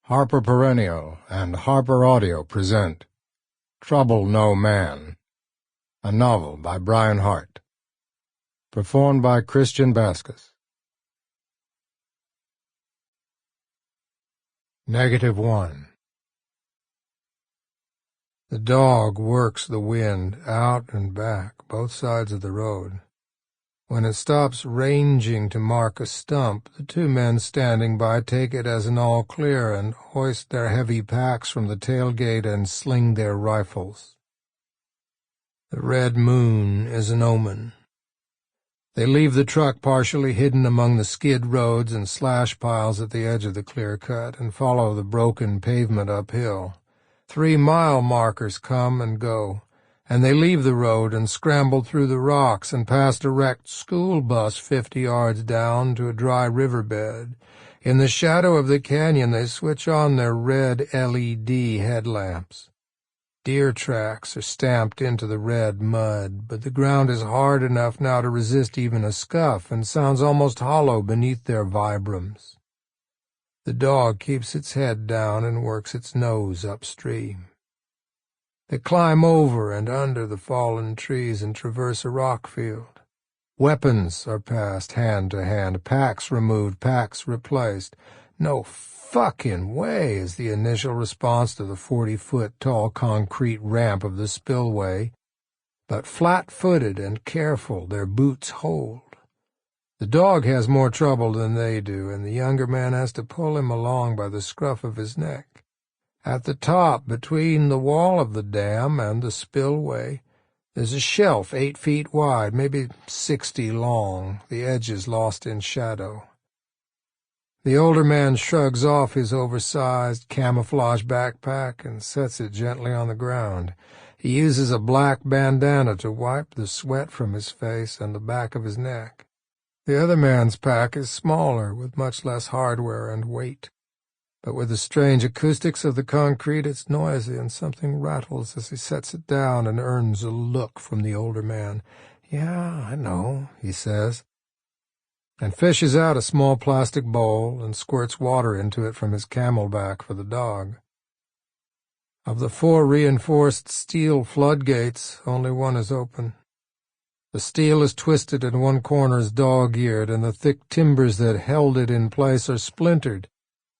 Harper Perennial and Harper Audio present Trouble No Man, a novel by Brian Hart, performed by Christian Baskous. -1. The dog works the wind out and back, both sides of the road. When it stops ranging to mark a stump, the two men standing by take it as an all clear and hoist their heavy packs from the tailgate and sling their rifles. The red moon is an omen. They leave the truck partially hidden among the skid roads and slash piles at the edge of the clear cut and follow the broken pavement uphill. 3-mile markers come and go, and they leave the road and scramble through the rocks and past a wrecked school bus 50 yards down to a dry riverbed. In the shadow of the canyon they switch on their red LED headlamps. Deer tracks are stamped into the red mud, but the ground is hard enough now to resist even a scuff and sounds almost hollow beneath their vibrams. The dog keeps its head down and works its nose upstream. They climb over and under the fallen trees and traverse a rock field. Weapons are passed hand to hand, packs removed, packs replaced. "No fucking way" is the initial response to the 40-foot-tall concrete ramp of the spillway, but flat-footed and careful, their boots hold. The dog has more trouble than they do, and the younger man has to pull him along by the scruff of his neck. At the top, between the wall of the dam and the spillway, there's a shelf 8 feet wide, maybe 60 long, the edges lost in shadow. The older man shrugs off his oversized camouflage backpack and sets it gently on the ground. He uses a black bandana to wipe the sweat from his face and the back of his neck. The other man's pack is smaller, with much less hardware and weight. But with the strange acoustics of the concrete, it's noisy, and something rattles as he sets it down and earns a look from the older man. "Yeah, I know," he says, and fishes out a small plastic bowl and squirts water into it from his camelback for the dog. Of the 4 reinforced steel floodgates, only one is open. The steel is twisted and one corner is dog-eared, and the thick timbers that held it in place are splintered.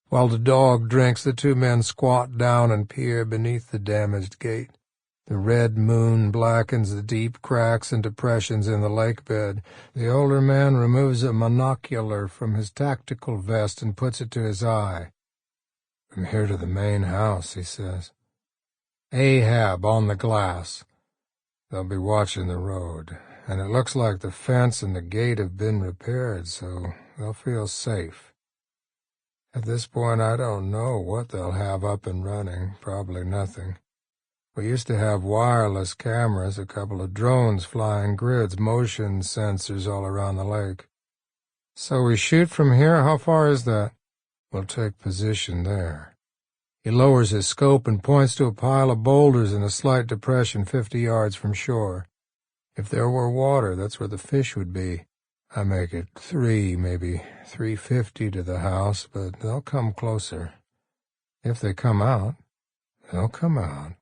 While the dog drinks, the 2 men squat down and peer beneath the damaged gate. The red moon blackens the deep cracks and depressions in the lake bed. The older man removes a monocular from his tactical vest and puts it to his eye. "From here to the main house," he says. "Ahab on the glass. They'll be watching the road, and it looks like the fence and the gate have been repaired, so they'll feel safe. At this point, I don't know what they'll have up and running, probably nothing. We used to have wireless cameras, a couple of drones flying grids, motion sensors all around the lake. So we shoot from here? How far is that?" "We'll take position there." He lowers his scope and points to a pile of boulders in a slight depression 50 yards from shore. "If there were water, that's where the fish would be. I make it 3, maybe 350 to the house, but they'll come closer. If they come out, they'll come out."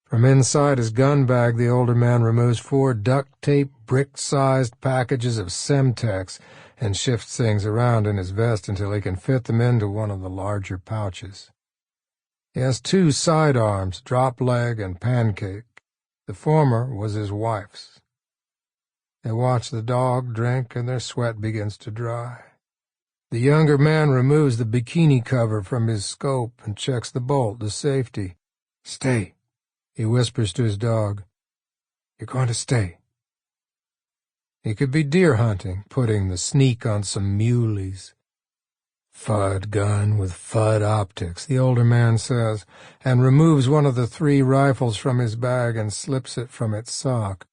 From inside his gun bag, the older man removes 4 duct-tape, brick-sized packages of Semtex and shifts things around in his vest until he can fit them into one of the larger pouches. He has 2 sidearms, drop leg and pancake. The former was his wife's. They watch the dog drink, and their sweat begins to dry. The younger man removes the bikini cover from his scope and checks the bolt, the safety. "Stay," he whispers to his dog. "You're going to stay." He could be deer hunting, putting the sneak on some muleys. "Fudd gun with Fudd optics," the older man says, and removes one of the 3 rifles from his bag and slips it from its sock.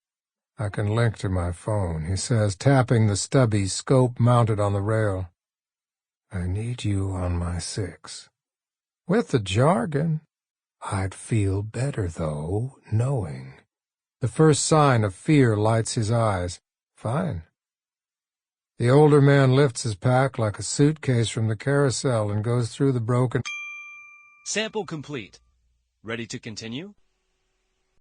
"I can link to my phone," he says, tapping the stubby scope mounted on the rail. "I need you on my 6. With the jargon. I'd feel better, though, knowing. The first sign of fear lights his eyes. "Fine." The older man lifts his pack like a suitcase from the carousel and goes through the broken... Sample complete. Ready to continue?